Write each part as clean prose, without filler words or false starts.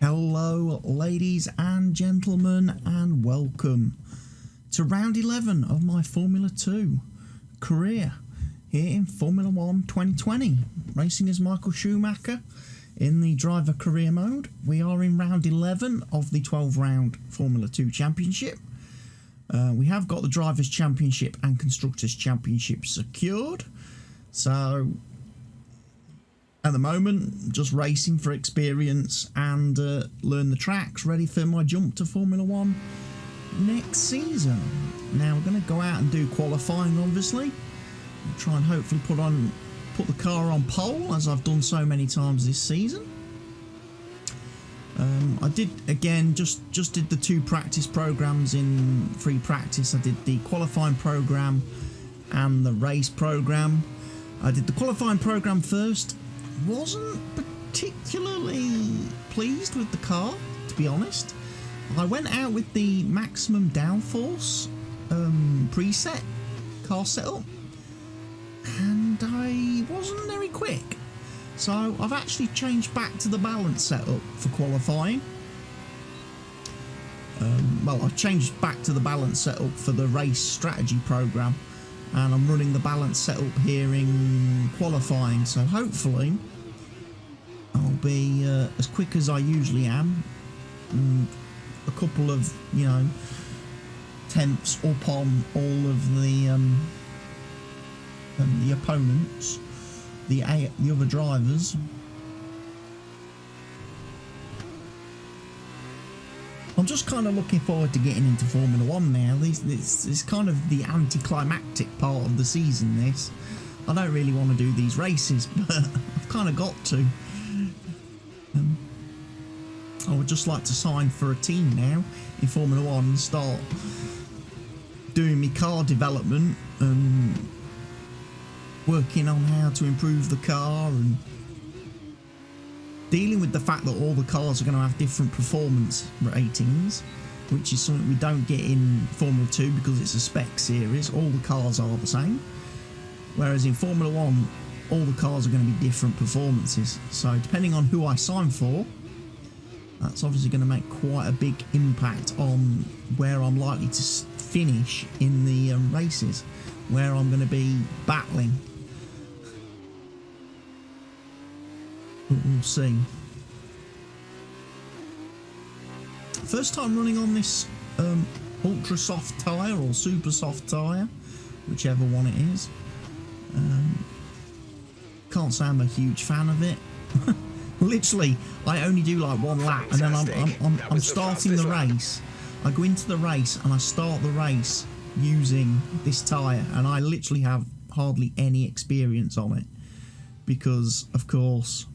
Hello ladies and gentlemen, and welcome to round 11 of my Formula 2 career here in Formula 1 2020. Racing as Michael Schumacher in the driver career mode. We are in round 11 of the 12 round Formula 2 championship. We have got the drivers championship and constructors championship secured, so at the moment, just racing for experience and learn the tracks, ready for my jump to Formula 1 next season. Now we're going to go out and do qualifying, obviously. Try and hopefully put the car on pole, as I've done so many times this season. I did, again, just did the 2 practice programs in free practice. I did the qualifying program and the race program. I did the qualifying program first. Wasn't particularly pleased with the car, to be honest. I went out with the maximum downforce preset car setup, and I wasn't very quick. So I've actually changed back to the balance setup for qualifying. Well, I've changed back to the balance setup for the race strategy program, and I'm running the balance setup here in qualifying, so hopefully I'll be as quick as I usually am, a couple of, you know, tenths up on all of the opponents, the other drivers. I'm just kind of looking forward to getting into Formula 1 now. This is kind of the anticlimactic part of the season, this. I don't really want to do these races, but I've kind of got to. I would just like to sign for a team now in Formula 1 and start doing my car development and working on how to improve the car and dealing with the fact that all the cars are going to have different performance ratings, which is something we don't get in Formula 2 because it's a spec series. All the cars are the same, whereas in Formula 1 all the cars are going to be different performances. So depending on who I sign for, that's obviously going to make quite a big impact on where I'm likely to finish in the races, where I'm going to be battling. We'll see. First time running on this ultra soft tyre or super soft tyre, whichever one it is. Can't say I'm a huge fan of it. Literally, I only do like one lap, and then I'm starting the race. I go into the race and I start the race using this tyre, and I literally have hardly any experience on it because, of course,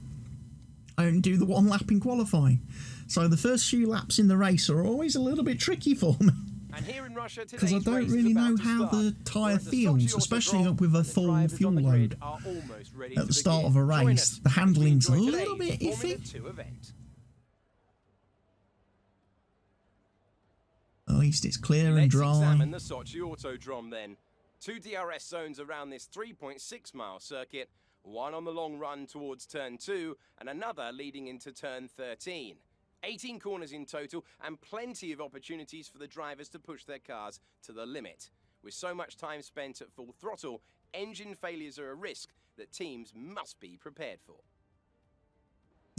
I only do the one lap in qualifying. So the first few laps in the race are always a little bit tricky for me, because I don't really know how the tyre feels, especially up with a full fuel load at the start of a race. The handling's a little bit iffy. At least it's clear and dry. Let's examine the Sochi Autodrome then. 2 DRS zones around this 3.6 mile circuit, one on the long run towards turn 2 and another leading into turn 13. 18 corners in total and plenty of opportunities for the drivers to push their cars to the limit. With so much time spent at full throttle, engine failures are a risk that teams must be prepared for.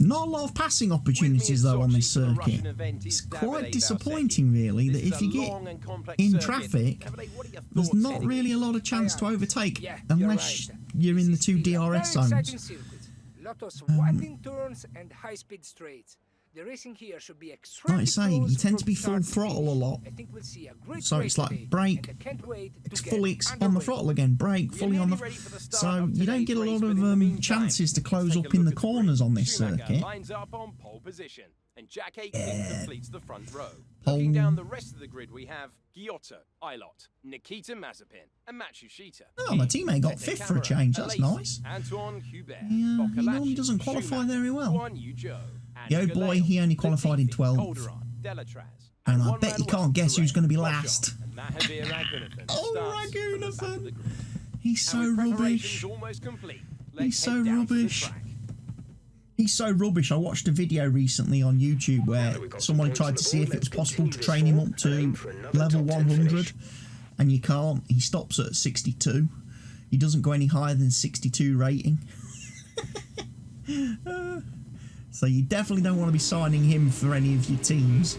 Not a lot of passing opportunities though on this circuit. It's quite disappointing really that if you get in traffic, there's not really a lot of chance to overtake unless you're in the 2 DRS zones. Lots of winding turns and high-speed straights. The racing here should be like I say, you tend to be full throttle a lot, so it's like brake, it's fully on the throttle again, brake, fully on the, so you don't get a lot of chances to close up in the corners on this circuit. And Jack Aitken completes the front row. Looking down the rest of the grid, we have Giotto, Ilott, Nikita Mazepin, and Matsushita. Oh, my teammate got 5th for a change. That's nice. Antoine Hubert, yeah, he normally doesn't qualify very well. Yo boy, he only qualified in 12th. And I bet you can't guess who's going to be last. Oh, Ragunathan! He's so rubbish. He's so rubbish. He's so rubbish. I watched a video recently on YouTube where someone tried to see if it was possible to train him up to level 100, and you can't. He stops at 62. He doesn't go any higher than 62 rating. So you definitely don't want to be signing him for any of your teams.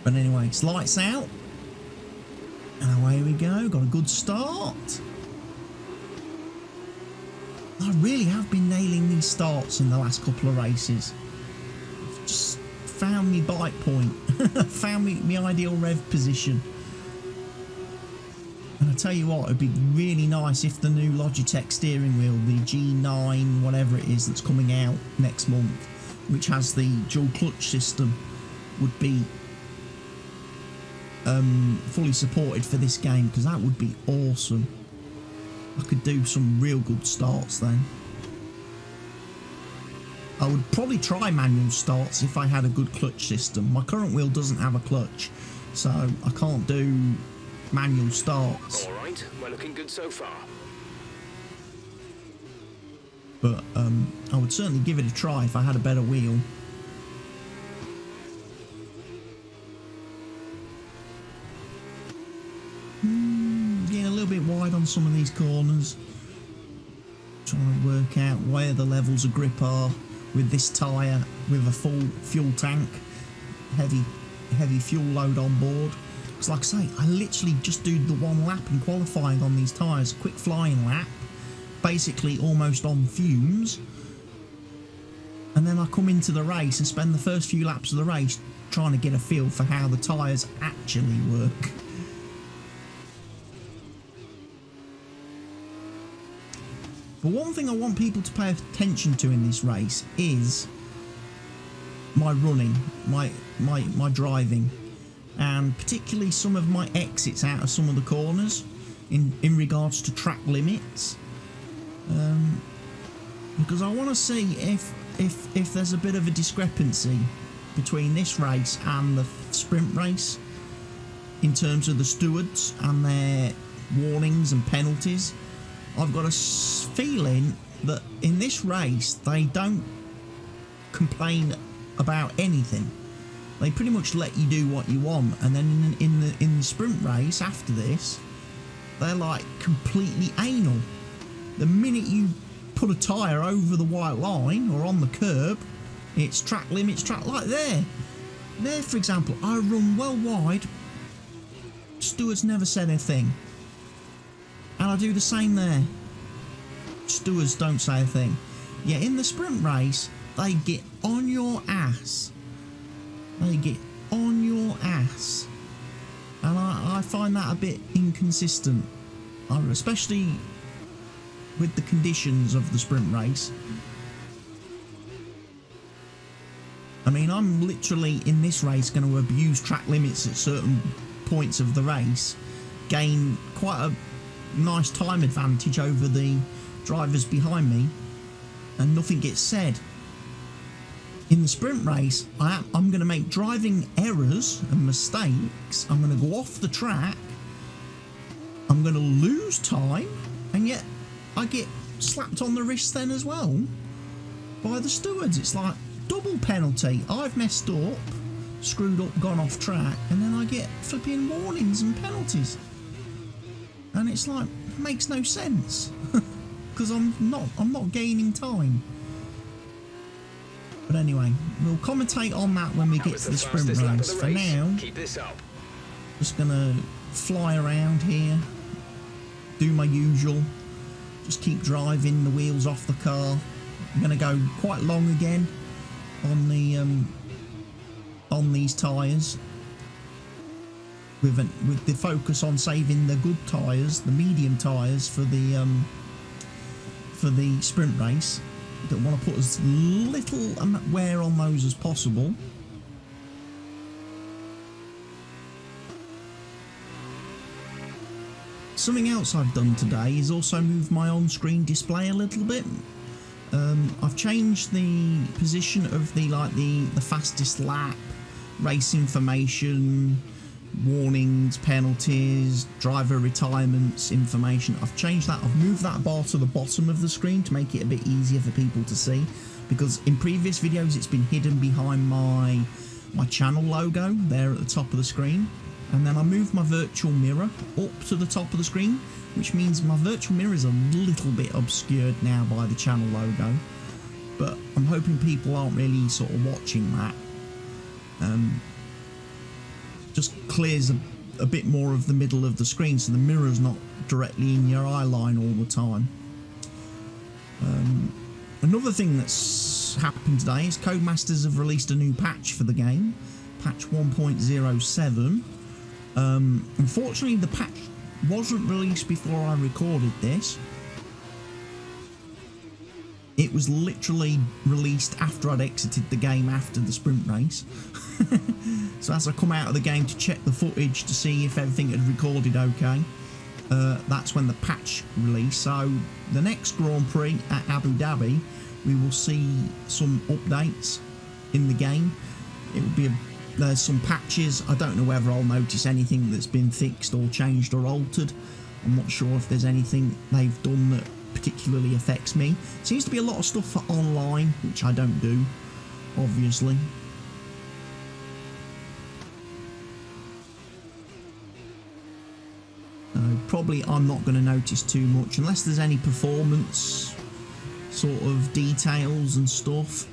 But anyway, it's lights out. And away we go. Got a good start. I really have been nailing these starts in the last couple of races. I've just found me bite point. Found me my ideal rev position. And I tell you what, it'd be really nice if the new Logitech steering wheel, the G9, whatever it is that's coming out next month, which has the dual clutch system, would be fully supported for this game, because that would be awesome. I could do some real good starts then. I would probably try manual starts if I had a good clutch system. My current wheel doesn't have a clutch, so I can't do manual starts. Alright, we're looking good so far. But I would certainly give it a try if I had a better wheel. Getting a little bit wide on some of these corners. Trying to work out where the levels of grip are with this tyre with a full fuel tank, heavy fuel load on board. Because like I say, I literally just do the one lap in qualifying on these tyres, quick flying lap, basically almost on fumes, and then I come into the race and spend the first few laps of the race trying to get a feel for how the tyres actually work. But one thing I want people to pay attention to in this race is my running, my driving, and particularly some of my exits out of some of the corners in regards to track limits, because I want to see if there's a bit of a discrepancy between this race and the sprint race in terms of the stewards and their warnings and penalties. I've got a feeling that in this race they don't complain about anything. They pretty much let you do what you want, and then in the sprint race after this, they're like completely anal. The minute you put a tyre over the white line or on the curb, it's track limits, like there, for example, I run well wide. Stewards never said a thing. And I do the same there. Stewards don't say a thing. Yeah, in the sprint race, they get on your ass. They get on your ass. And I find that a bit inconsistent. Especially with the conditions of the sprint race. I mean, I'm literally in this race going to abuse track limits at certain points of the race. Gain quite a nice time advantage over the drivers behind me, and nothing gets said. In the sprint race, I'm going to make driving errors and mistakes. I'm going to go off the track. I'm going to lose time, and yet I get slapped on the wrist then as well by the stewards. It's like double penalty. I've messed up, screwed up, gone off track, and then I get flipping warnings and penalties. And it's like, makes no sense. Because I'm not gaining time. But anyway, we'll commentate on that when we get to the sprint race. For now, keep this up. Just gonna fly around here, do my usual, just keep driving the wheels off the car. I'm gonna go quite long again on these tyres, with the focus on saving the good tyres, the medium tyres for the sprint race. Don't want to put as little wear on those as possible. Something else I've done today is also move my on-screen display a little bit. I've changed the position of the fastest lap, race information, warnings, penalties, driver retirements, information. I've changed that. I've moved that bar to the bottom of the screen to make it a bit easier for people to see, because in previous videos it's been hidden behind my channel logo there at the top of the screen. And then I moved my virtual mirror up to the top of the screen, which means my virtual mirror is a little bit obscured now by the channel logo, but I'm hoping people aren't really sort of watching that. Just clears a bit more of the middle of the screen, so the mirror's not directly in your eye line all the time. Another thing that's happened today is Codemasters have released a new patch for the game, patch 1.07. Unfortunately, the patch wasn't released before I recorded this. It was literally released after I'd exited the game after the sprint race. So as I come out of the game to check the footage to see if everything had recorded okay, that's when the patch released. So the next Grand Prix at Abu Dhabi, we will see some updates in the game. It will be there's some patches. I don't know whether I'll notice anything that's been fixed or changed or altered. I'm not sure if there's anything they've done that particularly affects me. Seems to be a lot of stuff for online, which I don't do, obviously. Probably I'm not going to notice too much unless there's any performance sort of details and stuff.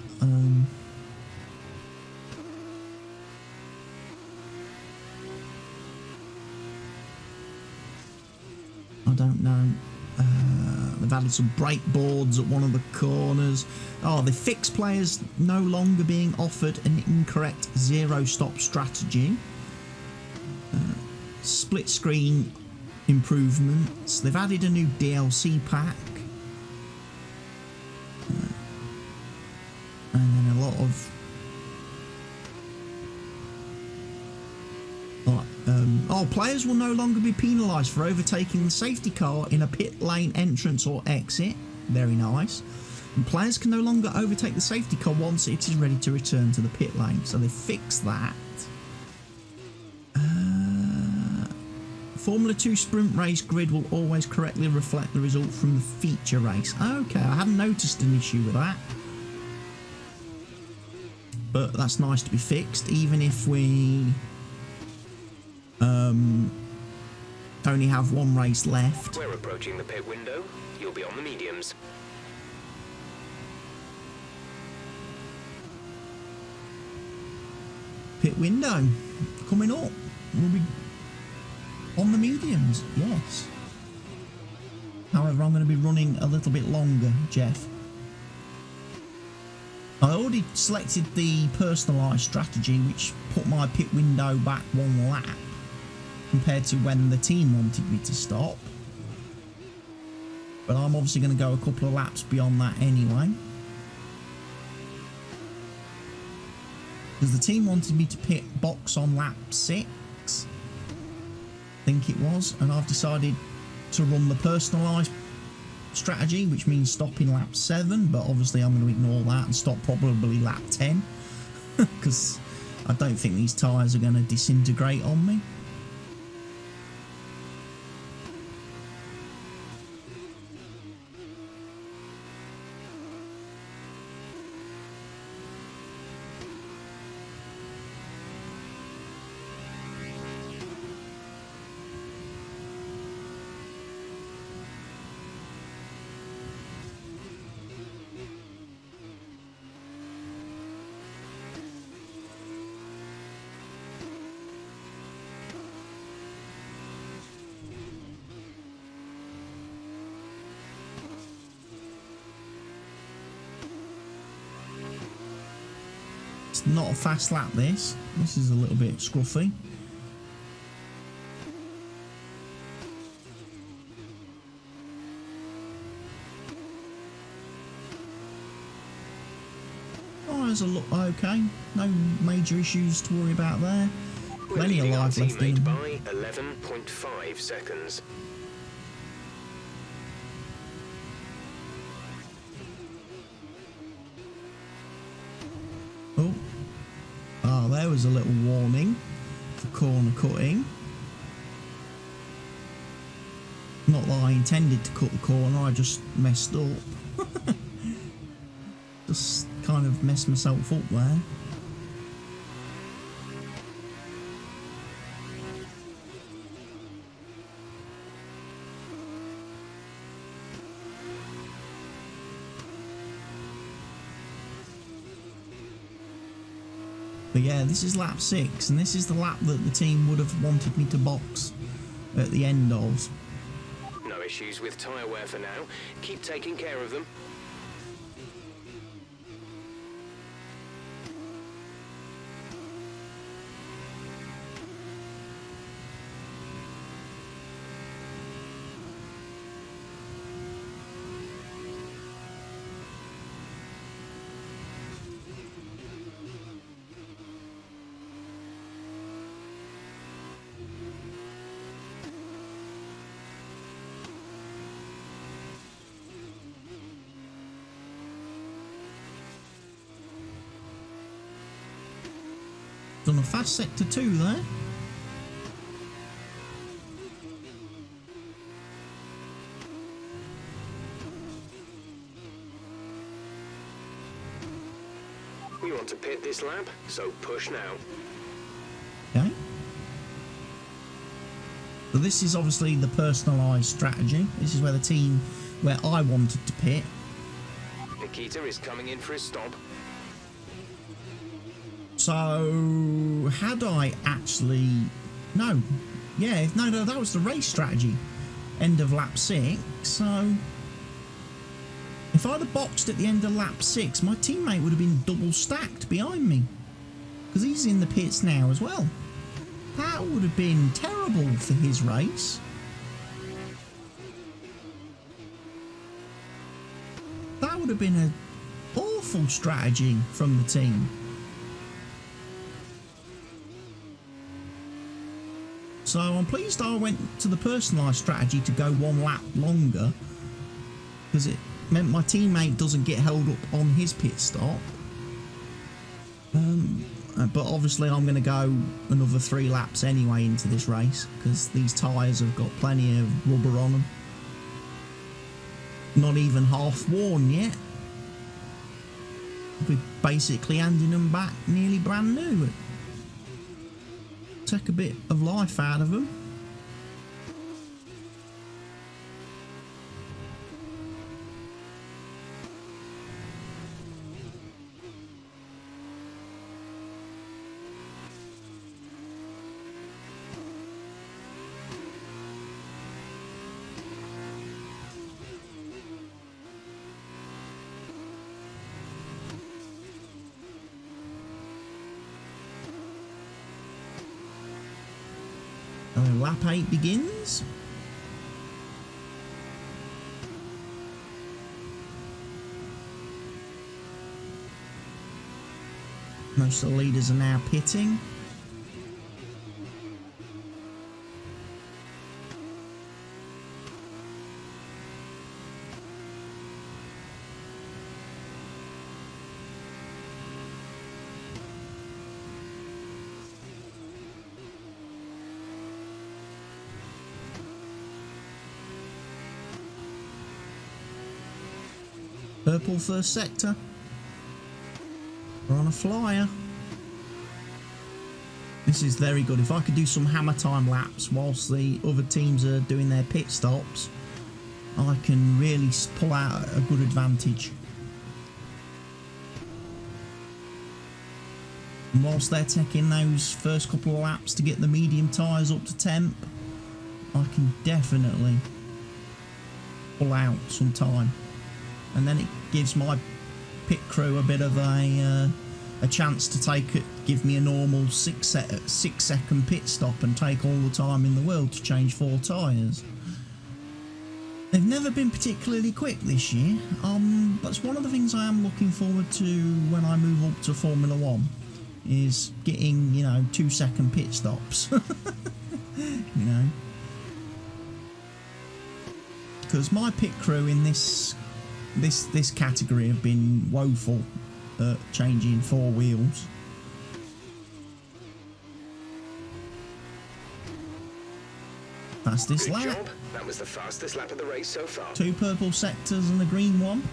I don't know. They've added some brake boards at one of the corners. Oh, they fixed players no longer being offered an incorrect zero-stop strategy. Split screen improvements. They've added a new DLC pack. And then a lot of players will no longer be penalised for overtaking the safety car in a pit lane entrance or exit. Very nice. And players can no longer overtake the safety car once it is ready to return to the pit lane. So they fixed that. Formula 2 sprint race grid will always correctly reflect the result from the feature race. Okay, I hadn't noticed an issue with that. But that's nice to be fixed, even if we only have one race left. We're approaching the pit window. You'll be on the mediums. Pit window coming up. We'll be on the mediums, yes. However, I'm going to be running a little bit longer, Jeff. I already selected the personalised strategy, which put my pit window back one lap compared to when the team wanted me to stop. But I'm obviously going to go a couple of laps beyond that anyway, because the team wanted me to pit box on lap 6, I think it was, and I've decided to run the personalised strategy, which means stopping lap 7, but obviously I'm going to ignore that and stop probably lap 10 because I don't think these tyres are going to disintegrate on me. It's not a fast lap, this. This is a little bit scruffy. Oh, there's a look okay. No major issues to worry about there. Plenty of life left in. By 11.5 seconds. Oh, there was a little warning. for corner cutting. Not that I intended to cut the corner, I just messed up. Just kind of messed myself up there. But yeah, this is lap 6, and this is the lap that the team would have wanted me to box at the end of. No issues with tyre wear for now. Keep taking care of them. Done a fast sector 2 there. We want to pit this lap, so push now. Okay. So this is obviously the personalised strategy. This is where the team, where I wanted to pit. Nikita is coming in for his stop. So, had I actually... No. Yeah, no, that was the race strategy. End of lap 6. So, if I'd have boxed at the end of lap 6, my teammate would have been double stacked behind me. Because he's in the pits now as well. That would have been terrible for his race. That would have been an awful strategy from the team. So I'm pleased I went to the personalised strategy to go one lap longer, because it meant my teammate doesn't get held up on his pit stop. But obviously I'm going to go another 3 laps anyway into this race, because these tyres have got plenty of rubber on them. Not even half worn yet. We're basically handing them back nearly brand new. Take a bit of life out of them. Lap 8 begins. Most of the leaders are now pitting. Purple first sector. We're on a flyer. This is very good. If I could do some hammer time laps whilst the other teams are doing their pit stops, I can really pull out a good advantage. And whilst they're taking those first couple of laps to get the medium tyres up to temp, I can definitely pull out some time. And then it gives my pit crew a bit of a chance to give me a normal 6 second pit stop and take all the time in the world to change 4 tyres. They've never been particularly quick this year. That's one of the things I am looking forward to when I move up to Formula 1, is getting, 2 second pit stops. Because my pit crew in this category have been woeful at changing 4 wheels. That's this Good lap. job. That was the fastest lap of the race so far. 2 purple sectors and a green one.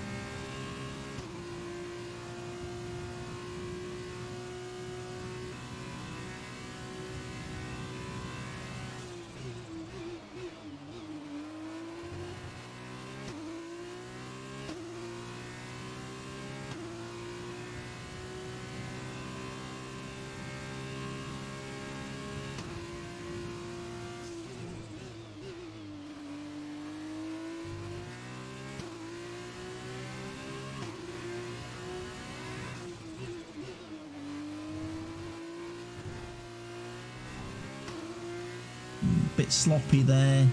Bit sloppy there,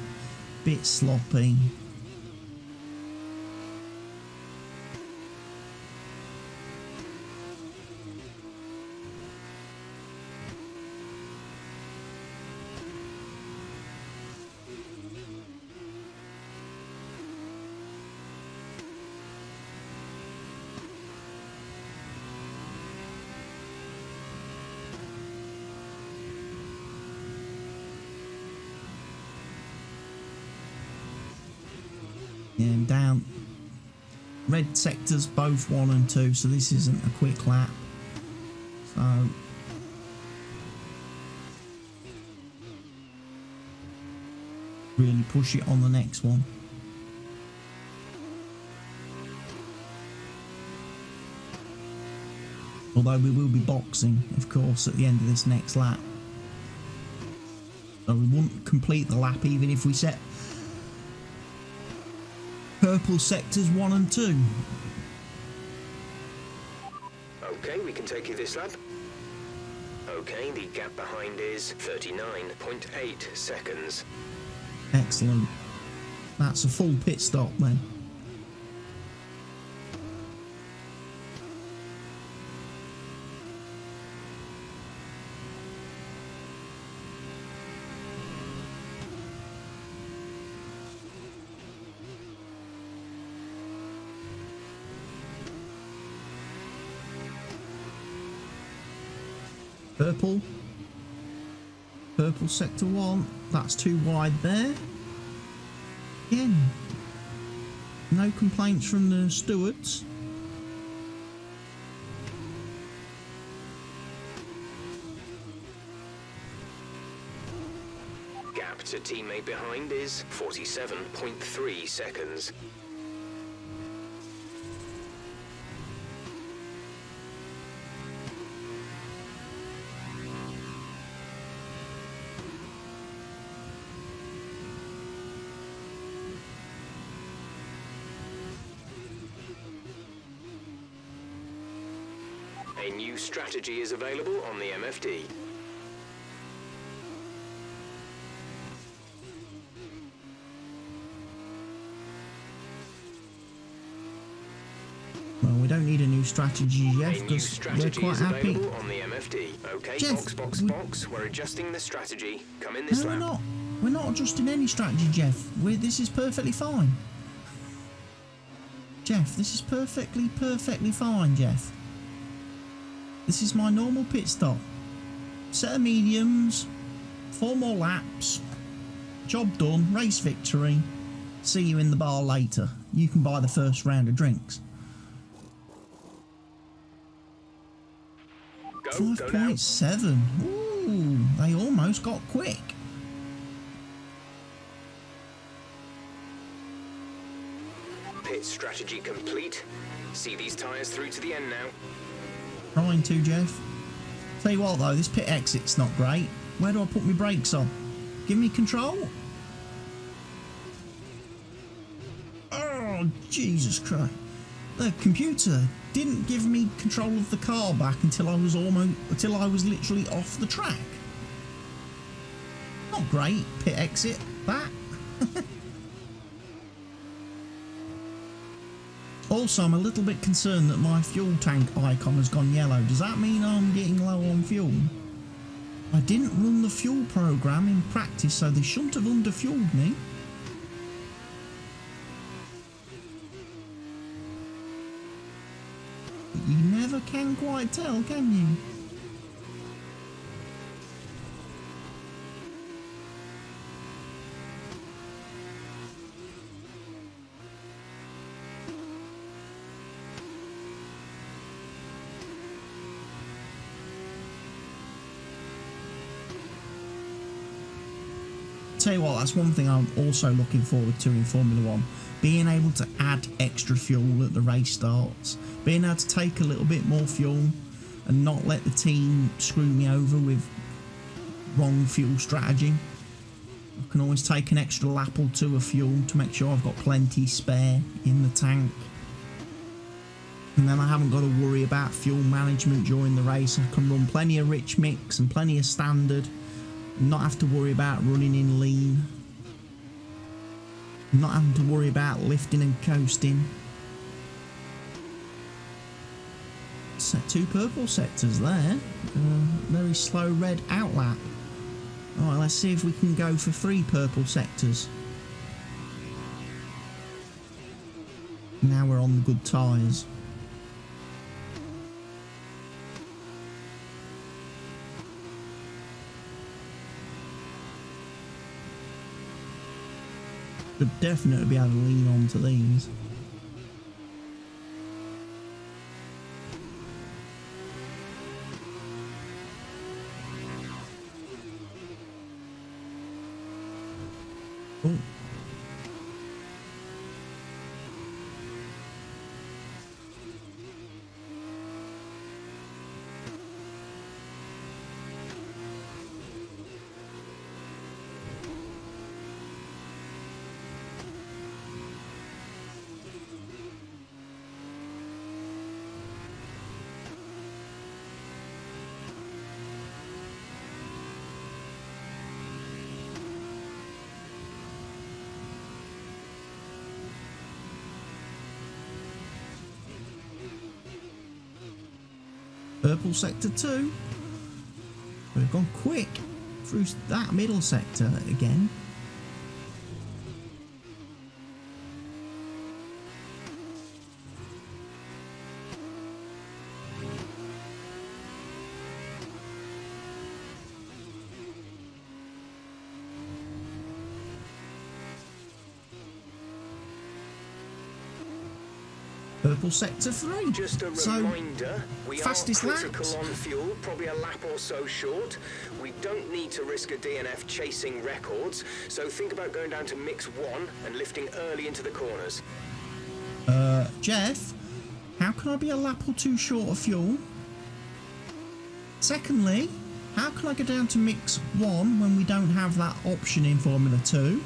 bit sloppy. Yeah, I'm down. Red sectors both 1 and 2, so this isn't a quick lap. So really push it on the next one. Although we will be boxing, of course, at the end of this next lap. So we won't complete the lap even if we set purple sectors 1 and 2. Okay, we can take you this lap. Okay, the gap behind is 39.8 seconds. Excellent. That's a full pit stop then. Purple sector 1, that's too wide there. Again, no complaints from the stewards. Gap to teammate behind is 47.3 seconds. A new strategy is available on the MFD. Well, we don't need a new strategy, Jeff, A new because we're strategy quite is happy. available on the MFD. Okay, Jeff, box. We're adjusting the strategy. Come in No, this we're lap. not. We're not adjusting any strategy, Jeff. This is perfectly fine. Jeff, this is perfectly fine, Jeff. This is my normal pit stop. Set of mediums, 4 more laps, job done, race victory. See you in the bar later. You can buy the first round of drinks. Go now. 5.7. Ooh, they almost got quick. Pit strategy complete. See these tyres through to the end now. Trying to, Jeff. Tell you what though, this pit exit's not great. Where do I put my brakes on? Give me control. Oh, Jesus Christ. The computer didn't give me control of the car back until I was literally off the track. Not great, pit exit, that. Also, I'm a little bit concerned that my fuel tank icon has gone yellow. Does that mean I'm getting low on fuel? I didn't run the fuel program in practice, so they shouldn't have underfueled me. But you never can quite tell, can you? tell you what, that's one thing I'm also looking forward to in Formula 1. Being able to add extra fuel at the race starts. Being able to take a little bit more fuel and not let the team screw me over with wrong fuel strategy. I can always take an extra lap or two of fuel to make sure I've got plenty spare in the tank. And then I haven't got to worry about fuel management during the race. I can run plenty of rich mix and plenty of standard. And not have to worry about running in lean. Not having to worry about lifting and coasting. Set 2 purple sectors there. Very slow red outlap. Alright, let's see if we can go for 3 purple sectors. Now we're on the good tyres. Should definitely be able to lean on to these. Oh. Purple sector 2. We've gone quick through that middle sector again. Purple sector 3. Just a reminder, we fastest are critical laps. on fuel, probably a lap or so short. We don't need to risk a DNF chasing records, so think about going down to mix 1 and lifting early into the corners. Jeff, how can I be a lap or 2 short of fuel? Secondly, how can I go down to mix 1 when we don't have that option in Formula 2?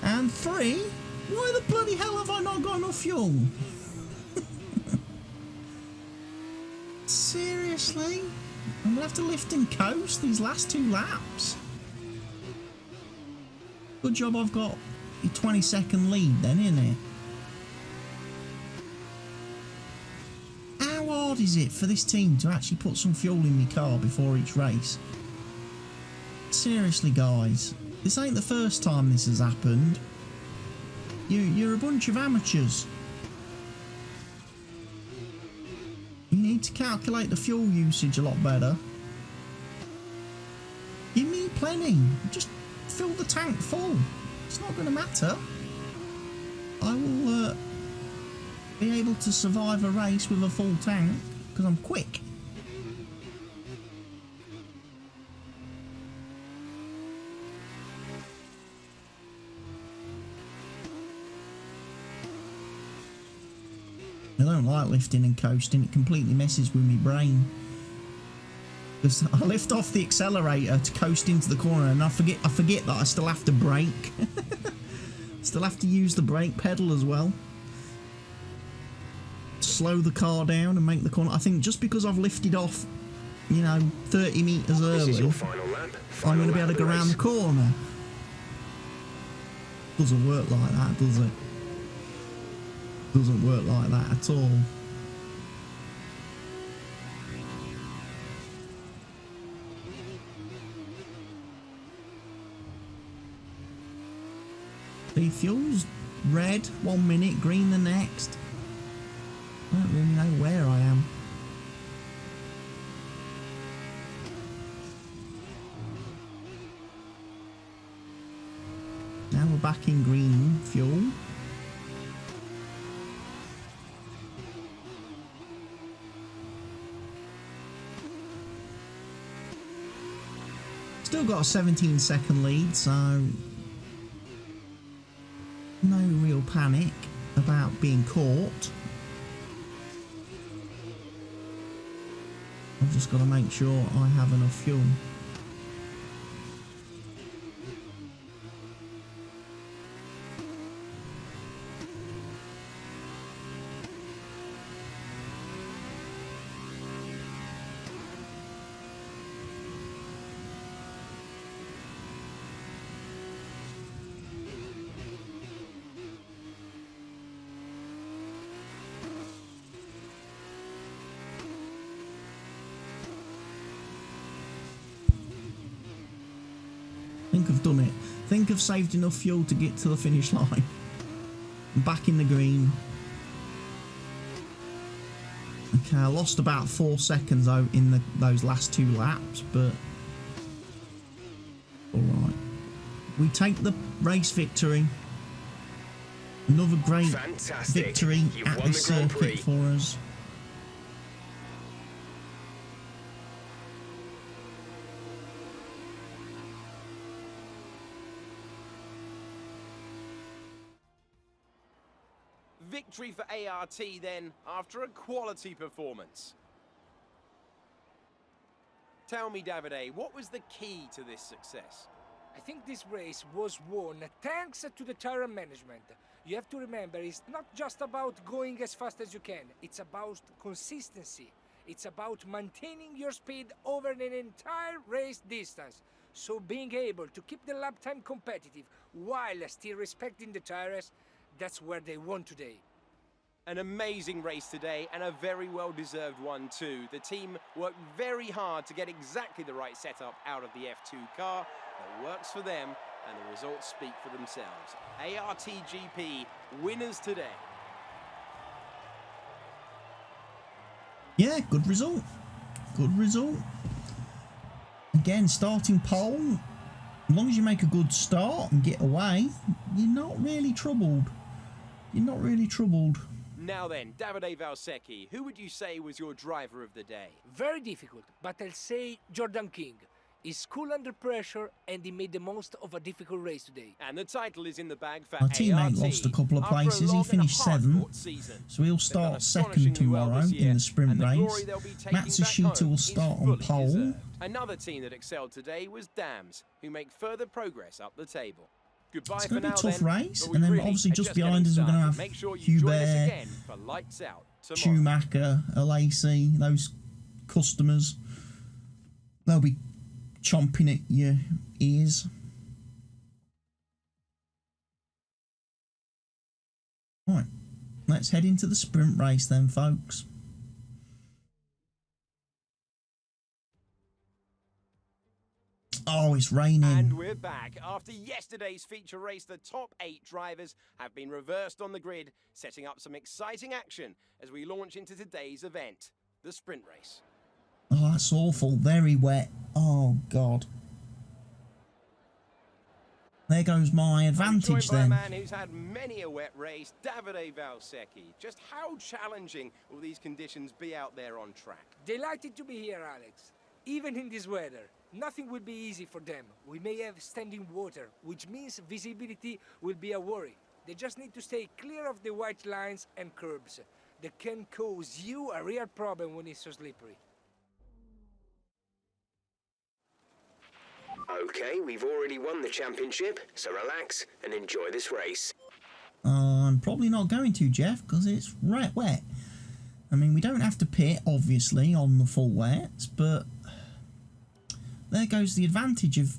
And 3, why the bloody hell have I not got enough fuel? Seriously? I'm going to have to lift and coast these last 2 laps? Good job I've got a 20-second lead then, isn't it? How hard is it for this team to actually put some fuel in my car before each race? Seriously, guys. This ain't the first time this has happened. You're a bunch of amateurs. You need to calculate the fuel usage a lot better. You need plenty. Just fill the tank full. It's not going to matter. I will be able to survive a race with a full tank because I'm quick. I don't like lifting and coasting. It completely messes with my brain. Because I lift off the accelerator to coast into the corner and I forget that I still have to brake. Still have to use the brake pedal as well. Slow the car down and make the corner. I think just because I've lifted off, 30 metres early, This is your final lap. I'm going to be able to go around the corner. Doesn't work like that, does it? Doesn't work like that at all. The fuel's red 1 minute, green the next. I don't really know where I am. Now we're back in green fuel. Still got a 17-second lead, so no real panic about being caught. I've just got to make sure I have enough fuel. Think I've done it. Think I've saved enough fuel to get to the finish line. I'm back in the green. Okay, I lost about 4 seconds out in those last 2 laps, but alright. We take the race victory. Another great victory at the circuit for us. Victory for ART then, after a quality performance. Tell me, Davide, what was the key to this success? I think this race was won thanks to the tire management. You have to remember, it's not just about going as fast as you can. It's about consistency. It's about maintaining your speed over an entire race distance. So being able to keep the lap time competitive while still respecting the tires, that's where they won today. An amazing race today, and a very well-deserved one too. The team worked very hard to get exactly the right setup out of the F2 car that works for them, and the results speak for themselves. ARTGP winners today. Yeah, good result. Good result. Again, starting pole. As long as you make a good start and get away, you're not really troubled. You're not really troubled. Now then, Davide Valsecchi, who would you say was your driver of the day? Very difficult, but I'll say Jordan King. He's cool under pressure, and he made the most of a difficult race today. And the title is in the bag for Our teammate ART. lost a couple of places. He finished 7th, so he'll start second tomorrow in the sprint race. Matsushita will start on pole. Another team that excelled today was Dams, who make further progress up the table. Goodbye It's for going to be now, a tough then, race, but and then really obviously are just getting behind us we're going to started. have Make sure you join us Hubert, again for Lights Out tomorrow. Schumacher, Alesi, those customers. They'll be chomping at your ears. Right, let's head into the sprint race then, folks. Oh, it's raining. And we're back. After yesterday's feature race, the top 8 drivers have been reversed on the grid, setting up some exciting action as we launch into today's event, the sprint race. Oh, that's awful. Very wet. Oh, God. There goes my advantage by a then. man who's had many a wet race, Davide Valsecchi. Just how challenging will these conditions be out there on track? Delighted to be here, Alex. Even in this weather, nothing will be easy for them. We may have standing water, which means visibility will be a worry. They just need to stay clear of the white lines and curbs. That can cause you a real problem when it's so slippery. Okay, we've already won the championship, so relax and enjoy this race. I'm probably not going to, Jeff, because it's wet. I mean, we don't have to pit, obviously, on the full wets, but there goes the advantage of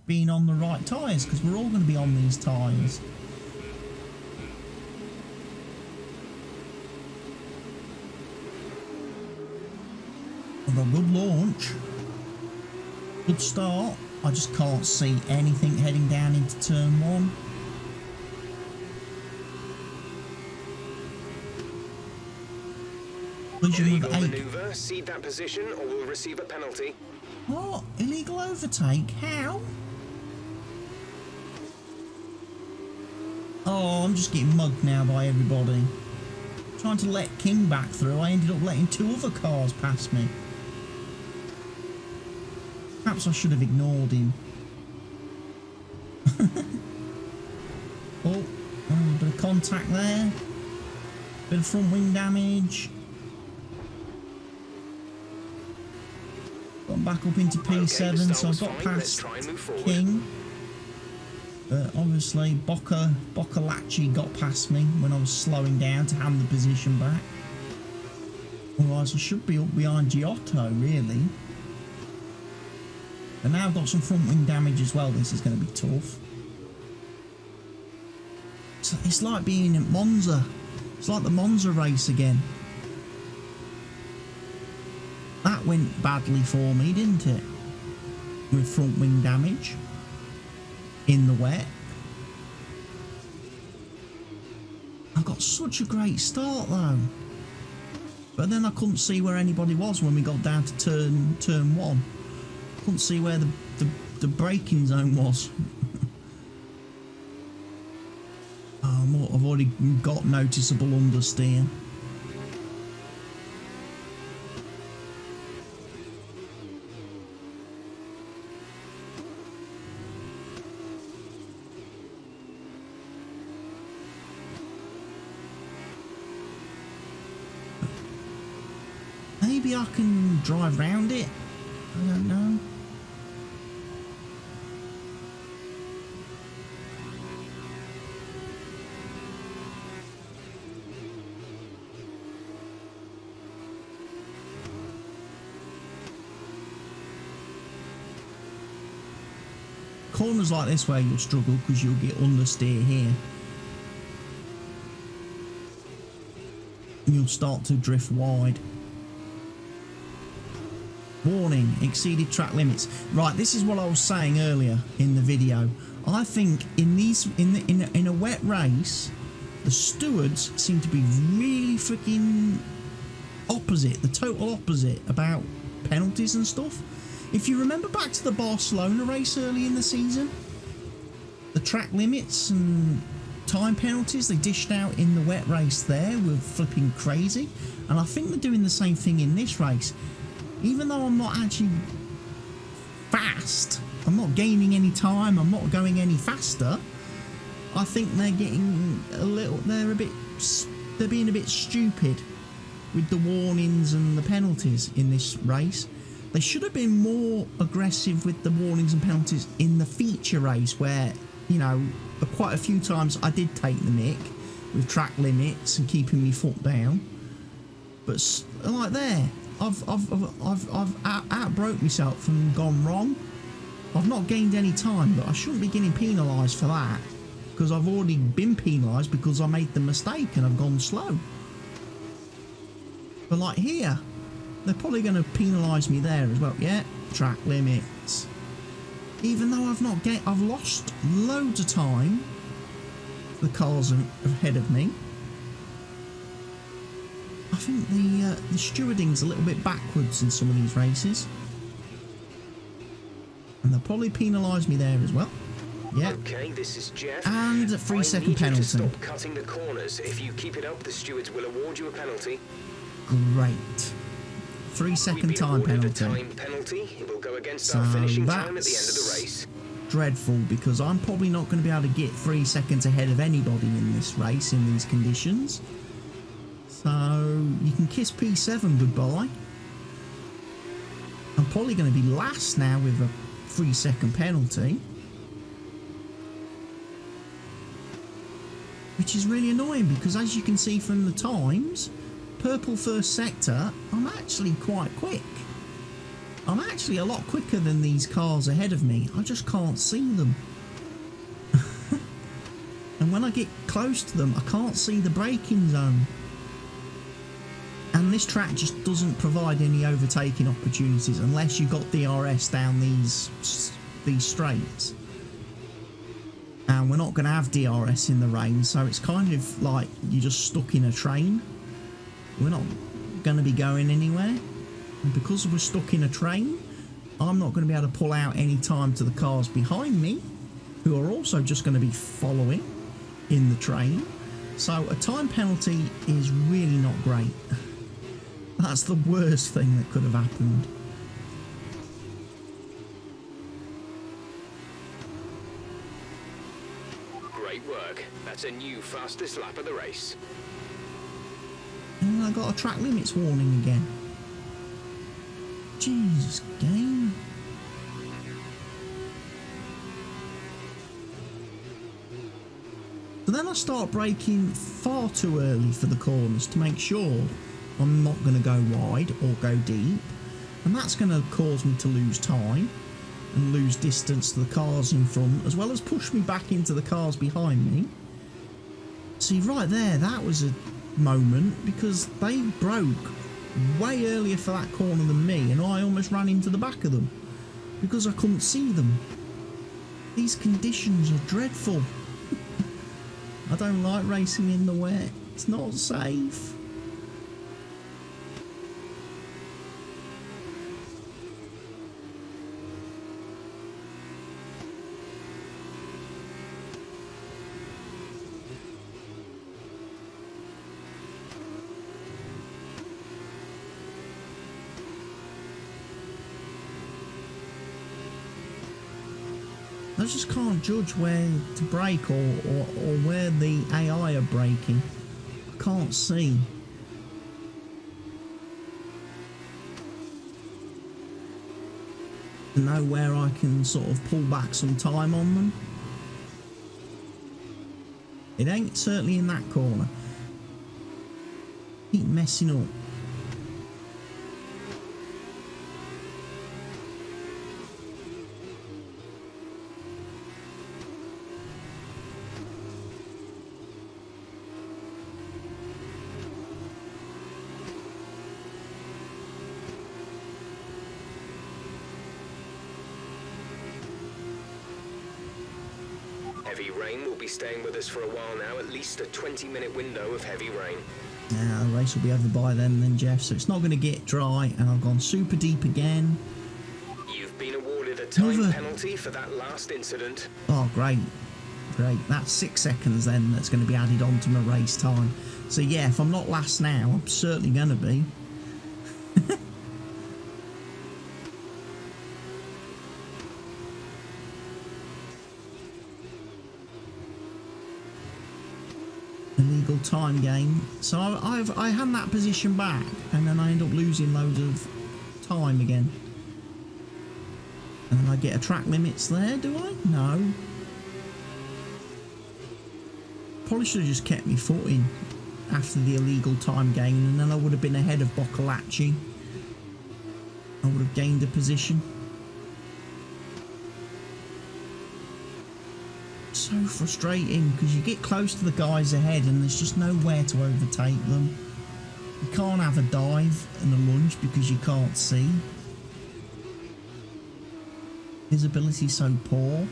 being on the right tyres, because we're all going to be on these tyres. I've got a good launch. Good start. I just can't see anything heading down into turn 1. Illegal maneuver, cede that position or we'll receive a penalty. What? Illegal overtake? How? Oh, I'm just getting mugged now by everybody. Trying to let King back through, I ended up letting 2 other cars pass me. Perhaps I should have ignored him. Oh, a bit of contact there. Bit of front wing damage. Got back up into P7, Okay, so I've got past King. But obviously, Boccolacci got past me when I was slowing down to hand the position back. Otherwise, I should be up behind Giotto, really. But now I've got some front wing damage as well. This is going to be tough. So it's like being at Monza. It's like the Monza race again. That went badly for me, didn't it? With front wing damage. In the wet. I got such a great start though. But then I couldn't see where anybody was when we got down to turn 1. Couldn't see where the braking zone was. I've already got noticeable understeer. Maybe I can drive round it. I don't know. Corners like this where you'll struggle because you'll get understeer here. And you'll start to drift wide. Warning, exceeded track limits. Right, this is what I was saying earlier in the video. I think in a wet race, the stewards seem to be really freaking opposite, the total opposite about penalties and stuff. If you remember back to the Barcelona race early in the season, the track limits and time penalties they dished out in the wet race there were flipping crazy. And I think they're doing the same thing in this race. Even though I'm not actually fast, I'm not gaining any time, I'm not going any faster, I think they're getting a little, they're being a bit stupid with the warnings and the penalties in this race. They should have been more aggressive with the warnings and penalties in the feature race where, you know, quite a few times I did take the nick with track limits and keeping my foot down. But like there, I've outbroke myself and gone wrong. I've not gained any time, but I shouldn't be getting penalised for that because I've already been penalised because I made the mistake and I've gone slow. But like here, they're probably going to penalise me there as well. Yeah, track limits. Even though I've lost loads of time. The cars ahead of me. I think the stewarding's a little bit backwards in some of these races. And they'll probably penalise me there as well. Yeah. Okay, this is Jeff. And a 3-second penalty. I need you to stop cutting the corners. If you keep it up, the stewards will award you a penalty. Great. 3-second time penalty. Time penalty. It will go against our finishing time at the end of the race. Dreadful, because I'm probably not going to be able to get 3 seconds ahead of anybody in this race in these conditions. So you can kiss P7 goodbye. I'm probably going to be last now with a 3-second penalty, which is really annoying because, as you can see from the times, purple first sector, I'm actually quite quick. I'm actually a lot quicker than these cars ahead of me. I just can't see them. And when I get close to them, I can't see the braking zone. And this track just doesn't provide any overtaking opportunities unless you've got DRS down these straights. And we're not going to have DRS in the rain, so it's kind of like you're just stuck in a train. We're not going to be going anywhere. And because we're stuck in a train, I'm not going to be able to pull out any time to the cars behind me, who are also just going to be following in the train. So a time penalty is really not great. That's the worst thing that could have happened. That's a new fastest lap of the race. And I got a track limits warning again. Jesus, game. So then I start braking far too early for the corners to make sure I'm not going to go wide or go deep, and that's going to cause me to lose time and lose distance to the cars in front, as well as push me back into the cars behind me. See, right there, that was a moment, because they broke way earlier for that corner than me, and I almost ran into the back of them because I couldn't see them. These conditions are dreadful. I don't like racing in the wet. It's not safe. I just can't judge where to brake or where the AI are braking. I can't see. To know where I can sort of pull back some time on them. It ain't certainly in that corner. Keep messing up. Heavy rain will be staying with us for a while now, at least a 20-minute window of heavy rain. Yeah, the race will be over by then, Jeff, so it's not going to get dry, and I've gone super deep again. You've been awarded a time penalty for that last incident. Oh, great. Great. That's 6 seconds then that's going to be added on to my race time. So yeah, if I'm not last now, I'm certainly going to be. Illegal time game. So I hand that position back, and then I end up losing loads of time again. And then I get a track limits there, do I? No. Probably should have just kept my foot in after the illegal time gain, and then I would have been ahead of Boccalacci. I would have gained a position. So frustrating, because you get close to the guys ahead and there's just nowhere to overtake them. You can't have a dive and a lunge because you can't see. Visibility's so poor.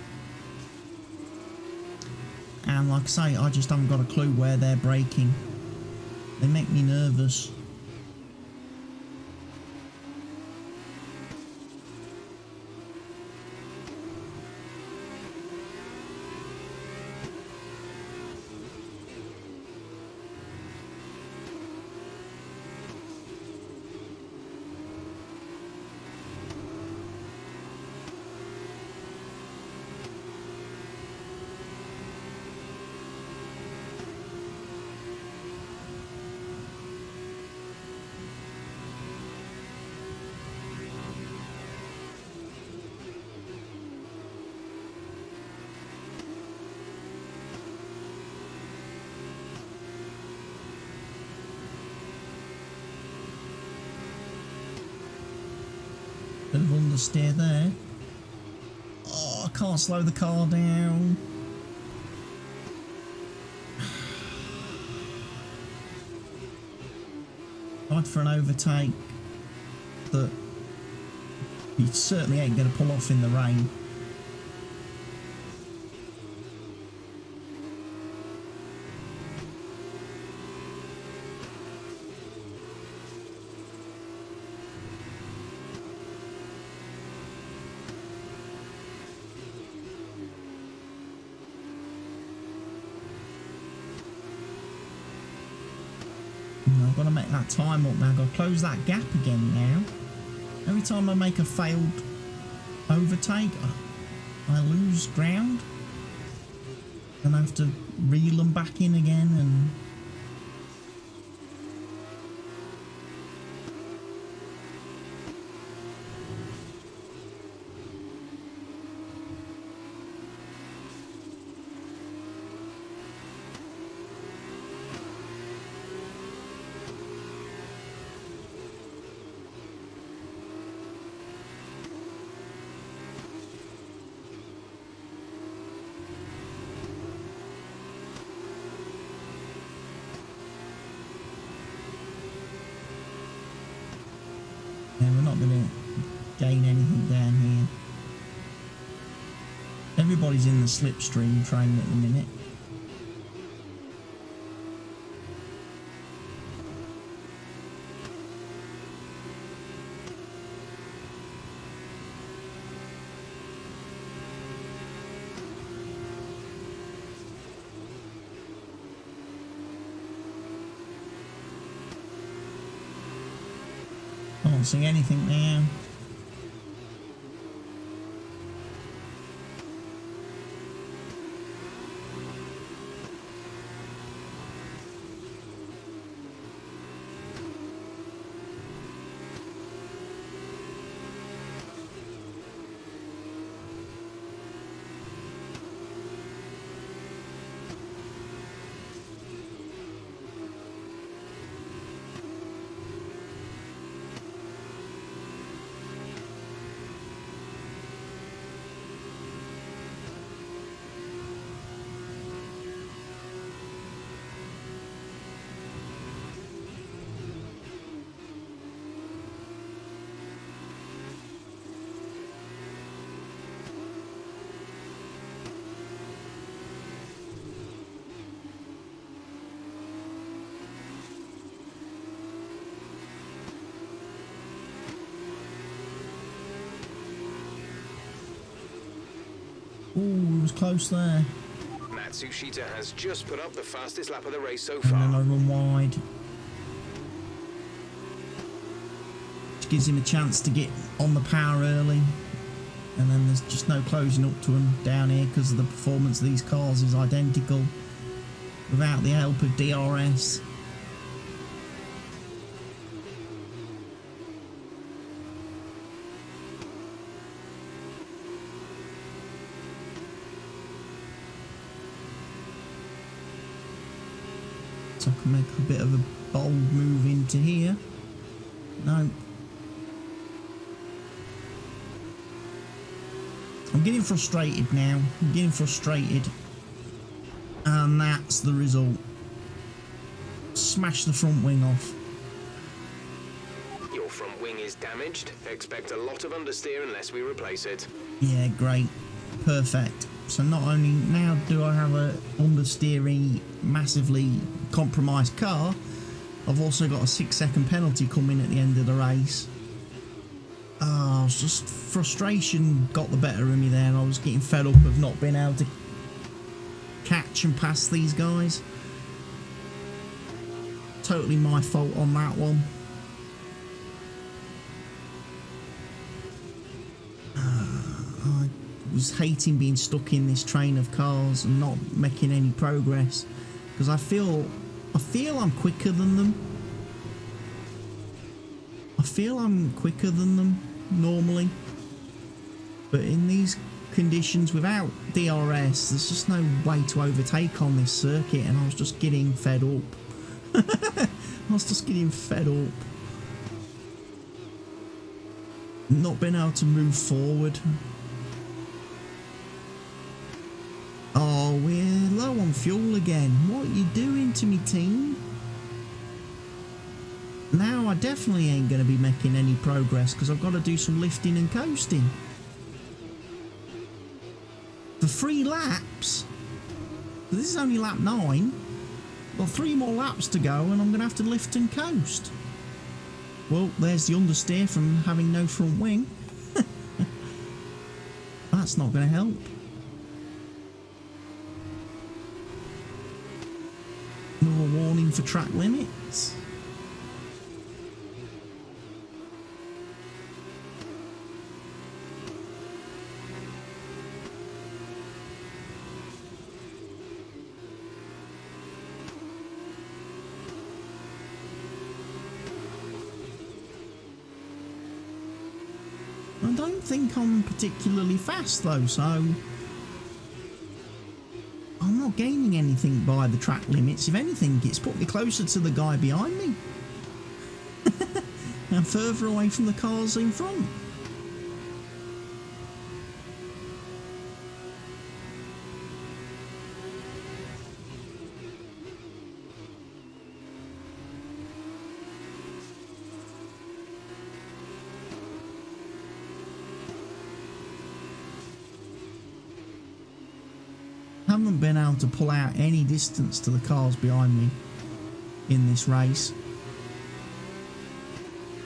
And like I say, I just haven't got a clue where they're braking. They make me nervous. Bit of understeer there. Oh, I can't slow the car down. Tried for an overtake that you certainly ain't going to pull off in the rain. I've got to make that time up now. I've got to close that gap again now. Every time I make a failed overtake, I lose ground. And I have to reel them back in again and... Yeah, we're not going to gain anything down here. Everybody's in the slipstream train at the minute. I don't see anything now. Ooh, it was close there. Matsushita has just put up the fastest lap of the race so And then I far. run wide. Which gives him a chance to get on the power early. And then there's just no closing up to him down here because the performance of these cars is identical without the help of DRS. So I can make a bit of a bold move into here. No. I'm getting frustrated now. I'm getting frustrated. And that's the result. Smash the front wing off. Your front wing is damaged. Expect a lot of understeer unless we replace it. Yeah, great. Perfect. So not only now do I have a understeering, massively compromised car, I've also got a 6-second penalty coming at the end of the race. Oh, it's just frustration got the better of me there. I was getting fed up of not being able to catch and pass these guys. Totally my fault on that one. I was hating being stuck in this train of cars and not making any progress because I feel I'm quicker than them. I feel I'm quicker than them normally, but in these conditions without DRS there's just no way to overtake on this circuit, and I was just getting fed up. I was just getting fed up, not being able to move forward. Oh, we're low on fuel again. What are you doing to me, team? Now I definitely ain't going to be making any progress because I've got to do some lifting and coasting. For 3 laps? This is only lap 9. Got 3 more laps to go and I'm going to have to lift and coast. Well, there's the understeer from having no front wing. That's not going to help. Another warning for track limits. I don't think I'm particularly fast though, so I'm not gaining anything by the track limits. If anything, it's put me closer to the guy behind me and further away from the cars in front. Haven't been able to pull out any distance to the cars behind me in this race.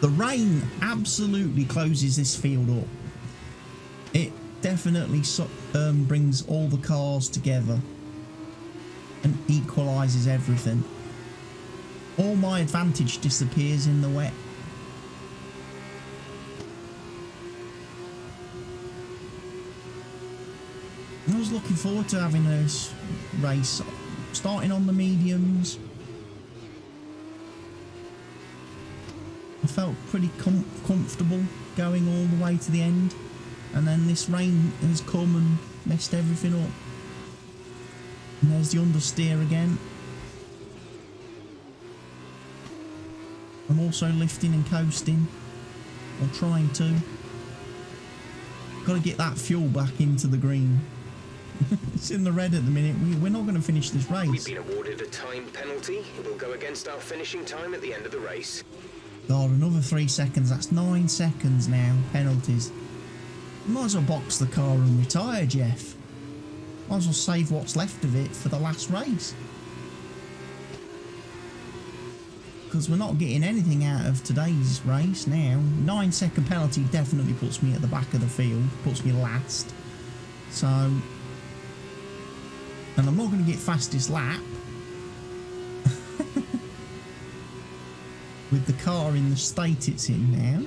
The rain absolutely closes this field up. It definitely brings all the cars together and equalises everything. All my advantage disappears in the wet. I was looking forward to having this race, starting on the mediums. I felt pretty comfortable going all the way to the end, and then this rain has come and messed everything up. And there's the understeer again. I'm also lifting and coasting, or trying to. Got to get that fuel back into the green. It's in the red at the minute. We're not going to finish this race. We've been awarded a time penalty. It will go against our finishing time at the end of the race. God, another 3 seconds. That's 9 seconds now. Penalties. Might as well box the car and retire, Jeff. Might as well save what's left of it for the last race. Because we're not getting anything out of today's race now. 9-second penalty definitely puts me at the back of the field. Puts me last. So... and I'm not going to get fastest lap. With the car in the state it's in now.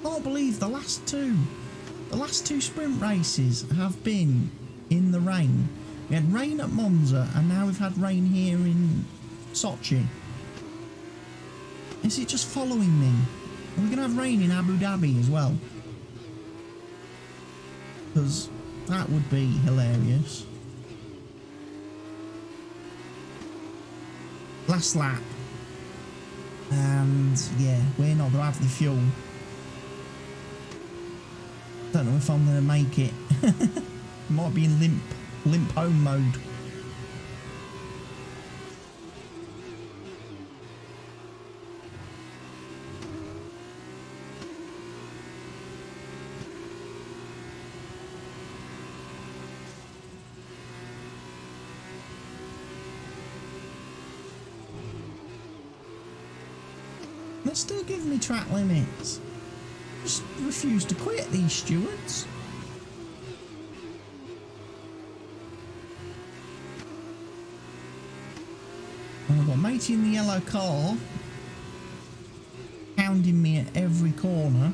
I can't believe the last two sprint races have been in the rain. We had rain at Monza and now we've had rain here in Sochi. Is it just following me? Are we going to have rain in Abu Dhabi as well? Because that would be hilarious. Last lap. And yeah, we're not going to have the fuel. Don't know if I'm going to make it. Might be in limp home mode. They still give me track limits. Just refuse to quit, these stewards. And I've got matey in the yellow car hounding me at every corner.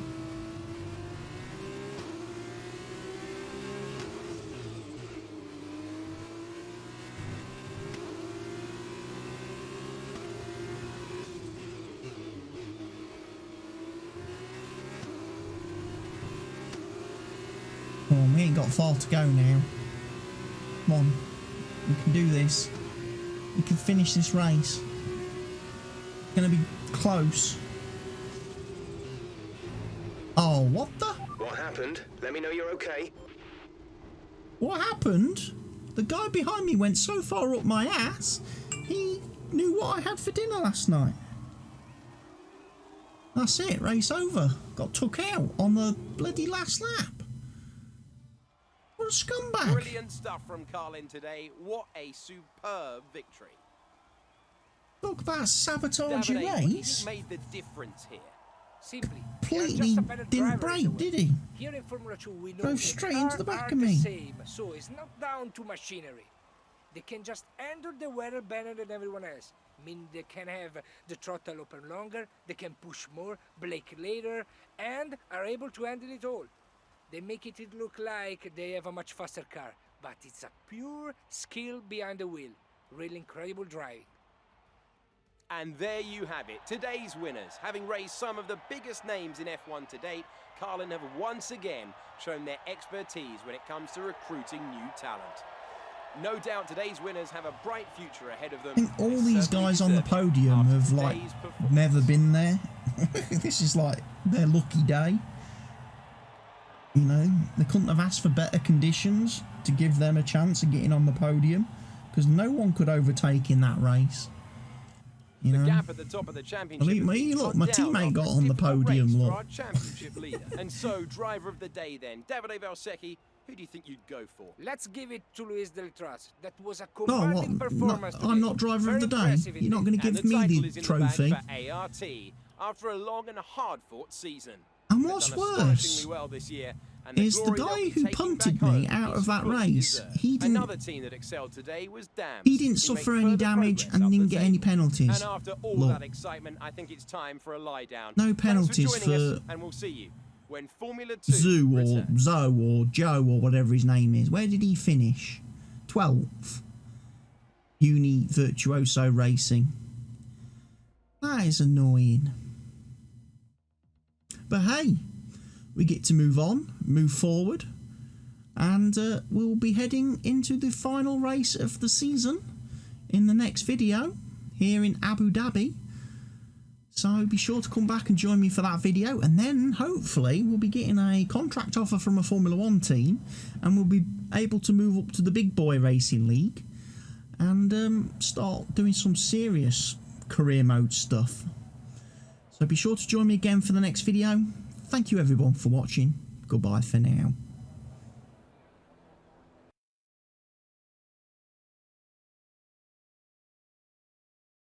Come on, we ain't got far to go now. Come on, we can do this. We can finish this race. It's gonna be close. Oh, what the? What happened? Let me know you're okay. What happened? The guy behind me went so far up my ass, he knew what I had for dinner last night. That's it, race over. Got took out on the bloody last lap. What a scumbag. Brilliant stuff from Carlin today. What a superb victory. Talk about sabotage your Davide, race. he made the difference here. Simply, Completely didn't brake, did he? Here in Formula 2, we know Drove the straight cars into the back are of the me. same, so it's not down to machinery. They can just handle the weather better than everyone else. Mean they can have the throttle open longer, they can push more, brake later, and are able to handle it all. They make it look like they have a much faster car, but it's a pure skill behind the wheel. Really incredible driving. And there you have it, today's winners. Having raised some of the biggest names in F1 to date, Carlin have once again shown their expertise when it comes to recruiting new talent. No doubt today's winners have a bright future ahead of them. I think all these guys on the podium have like never been there. This is like their lucky day. You know, they couldn't have asked for better conditions to give them a chance of getting on the podium, because no one could overtake in that race. You know, the gap at the top of the championship. Believe me, look, my teammate got on the podium. Look, our championship leader. And so, driver of the day then, Davide Valsecchi. Who do you think you'd go for? Let's give it to Luis Del Tras. That was a oh, commanding what? performance. I'm not driver of the day. You're not going to give me the trophy. For ART after a long and hard-fought season. And what's worse well this year, is the guy who punted me out of that race. He didn't. Another team that excelled today was Dams. He didn't suffer any damage and didn't get any penalties. And after all that excitement, I think it's time for a lie down. No penalties for and we'll see you when Formula 2 Zoo or Zoe or Joe or whatever his name is. Where did he finish? 12th. Uni Virtuoso Racing. That is annoying. But hey, we get to move on, move forward, and we'll be heading into the final race of the season in the next video here in Abu Dhabi. So be sure to come back and join me for that video, and then hopefully we'll be getting a contract offer from a Formula 1 team, and we'll be able to move up to the Big Boy Racing League and start doing some serious career mode stuff. So be sure to join me again for the next video. Thank you everyone for watching. Goodbye for now.